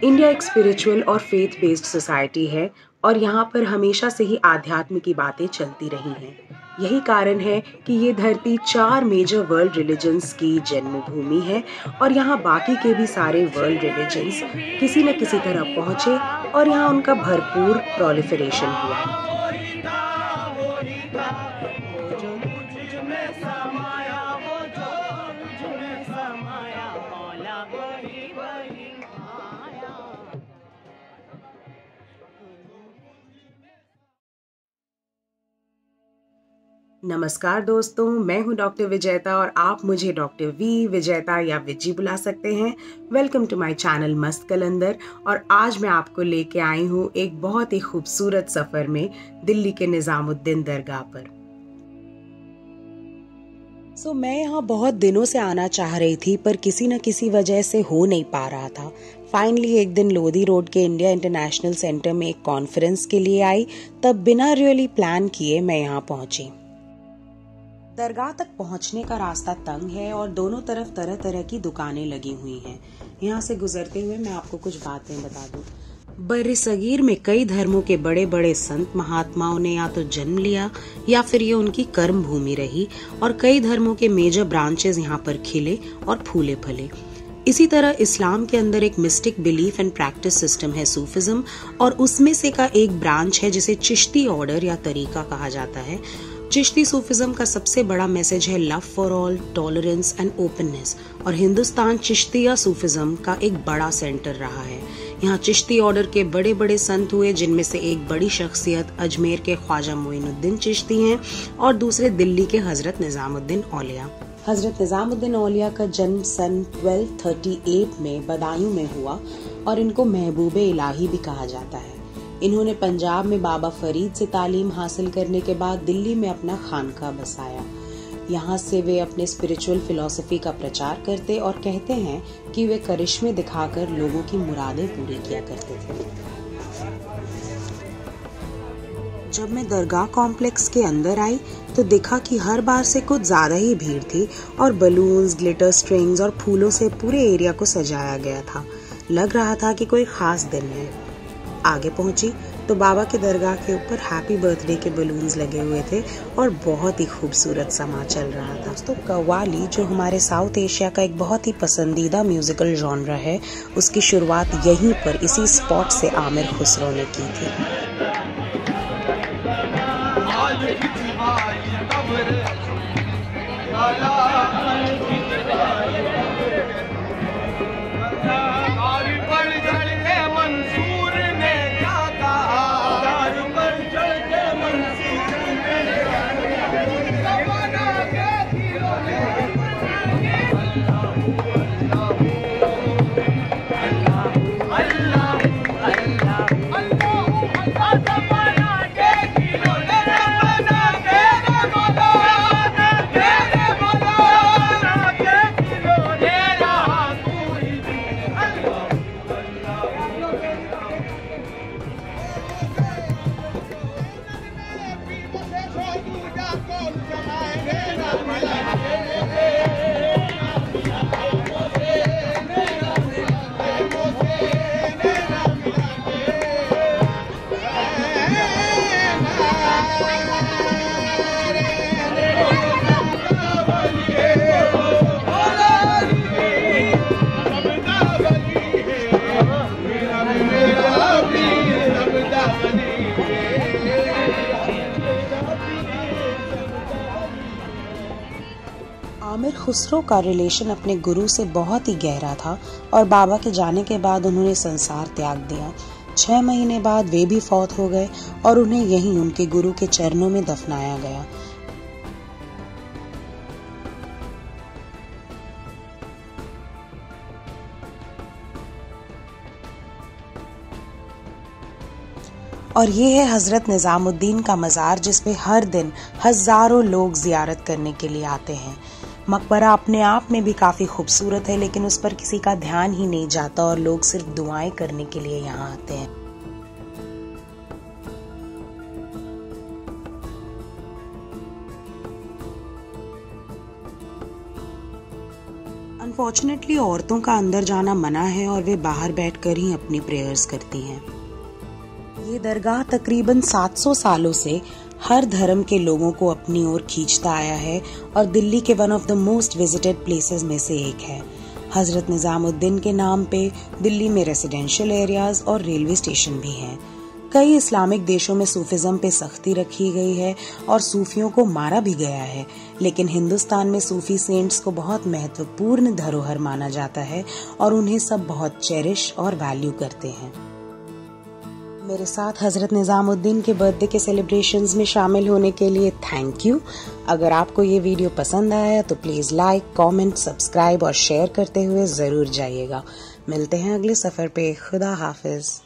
India एक spiritual और faith based society है और यहाँ पर हमेशा से ही आध्यात्म की बातें चलती रही हैं। यही कारण है कि ये धरती 4 मेजर वर्ल्ड रिलीजन्स की जन्मभूमि है और यहाँ बाकी के भी सारे वर्ल्ड रिलीजन्स किसी न किसी तरह पहुँचे और यहाँ उनका भरपूर प्रोलिफरेशन हुआ। नमस्कार दोस्तों, मैं हूं डॉक्टर विजेता और आप मुझे डॉक्टर वी विजेता या विजी बुला सकते हैं। वेलकम टू माय चैनल मस्त कलंदर। और आज मैं आपको लेके आई हूं एक बहुत ही खूबसूरत सफ़र में दिल्ली के निज़ामुद्दीन दरगाह पर। मैं यहाँ बहुत दिनों से आना चाह रही थी पर किसी न किसी वजह से हो नहीं पा रहा था। फाइनली एक दिन लोधी रोड के इंडिया इंटरनेशनल सेंटर में एक कॉन्फ्रेंस के लिए आई, तब बिना रियली प्लान किए मैं यहाँ पहुंची। दरगाह तक पहुंचने का रास्ता तंग है और दोनों तरफ तरह तरह की दुकानें लगी हुई हैं। यहाँ से गुजरते हुए मैं आपको कुछ बातें बता दूं। बर्र-ए-सगीर में कई धर्मों के बड़े बड़े संत महात्माओं ने या तो जन्म लिया या फिर ये उनकी कर्म भूमि रही और कई धर्मों के मेजर ब्रांचेस यहाँ पर खिले और फूले फले। इसी तरह इस्लाम के अंदर एक mistake belief and practice system है सूफिज्म, और उसमें से का एक ब्रांच है जिसे चिश्ती ऑर्डर या तरीका कहा जाता है। चिश्ती सूफिज्म का सबसे बड़ा मैसेज है love for all, tolerance and openness, और हिंदुस्तान चिश्तिया सूफिज्म का एक बड़ा सेंटर रहा है। यहाँ चिश्ती ऑर्डर के बड़े बड़े संत हुए, जिनमें से एक बड़ी शख्सियत अजमेर के ख्वाजा मोइनुद्दीन चिश्ती हैं और दूसरे दिल्ली के हजरत निजामुद्दीन औलिया। हजरत निजामुद्दीन औलिया का जन्म सन 1238 में बदायूं में हुआ और इनको महबूबे इलाही भी कहा जाता है। इन्होंने पंजाब में बाबा फरीद से तालीम हासिल करने के बाद दिल्ली में अपना खानका बसाया। यहाँ से वे अपने स्पिरिचुअल फिलॉसफी का प्रचार करते और कहते हैं कि वे करिश्मे दिखाकर लोगों की मुरादें पूरी किया करते थे। जब मैं दरगाह कॉम्प्लेक्स के अंदर आई तो देखा कि हर बार से कुछ ज्यादा ही भीड़ थी और बलून्स, ग्लिटर स्ट्रिंग्स और फूलों से पूरे एरिया को सजाया गया था। लग रहा था कि कोई खास दिन है। आगे पहुंची तो बाबा के दरगाह के ऊपर हैप्पी बर्थडे के बलून्स लगे हुए थे और बहुत ही खूबसूरत समा चल रहा था। तो कव्वाली, जो हमारे साउथ एशिया का एक बहुत ही पसंदीदा म्यूजिकल जॉनरा है, उसकी शुरुआत यहीं पर इसी स्पॉट से आमिर खुसरो ने की थी। आमिर खुसरो का रिलेशन अपने गुरु से बहुत ही गहरा था और बाबा के जाने के बाद उन्होंने संसार त्याग दिया। 6 महीने बाद वे भी फौत हो गए और उन्हें यहीं उनके गुरु के चरणों में दफनाया गया। और ये है हजरत निजामुद्दीन का मज़ार, जिसपे हर दिन हजारों लोग जियारत करने के लिए आते हैं। मकबरा अपने आप में भी काफ़ी खूबसूरत है, लेकिन उस पर किसी का ध्यान ही नहीं जाता और लोग सिर्फ दुआएं करने के लिए यहाँ आते हैं। अनफॉर्चुनेटली औरतों का अंदर जाना मना है और वे बाहर बैठकर ही अपनी प्रेयर्स करती हैं। ये दरगाह तकरीबन 700 सालों से हर धर्म के लोगों को अपनी ओर खींचता आया है और दिल्ली के one of the most visited places में से एक है। हजरत निजामुद्दीन के नाम पे दिल्ली में रेसिडेंशियल एरियाज और रेलवे स्टेशन भी हैं। कई इस्लामिक देशों में सूफिज्म पे सख्ती रखी गई है और सूफियों को मारा भी गया है, लेकिन हिंदुस्तान में सूफी सेंट्स को बहुत महत्वपूर्ण धरोहर माना जाता है और उन्हें सब बहुत चेरिश और वैल्यू करते हैं। मेरे साथ हजरत निजामुद्दीन के बर्थडे के सेलिब्रेशंस में शामिल होने के लिए थैंक यू। अगर आपको ये वीडियो पसंद आया तो प्लीज लाइक, कमेंट, सब्सक्राइब और शेयर करते हुए जरूर जाइएगा। मिलते हैं अगले सफर पे। खुदा हाफिज।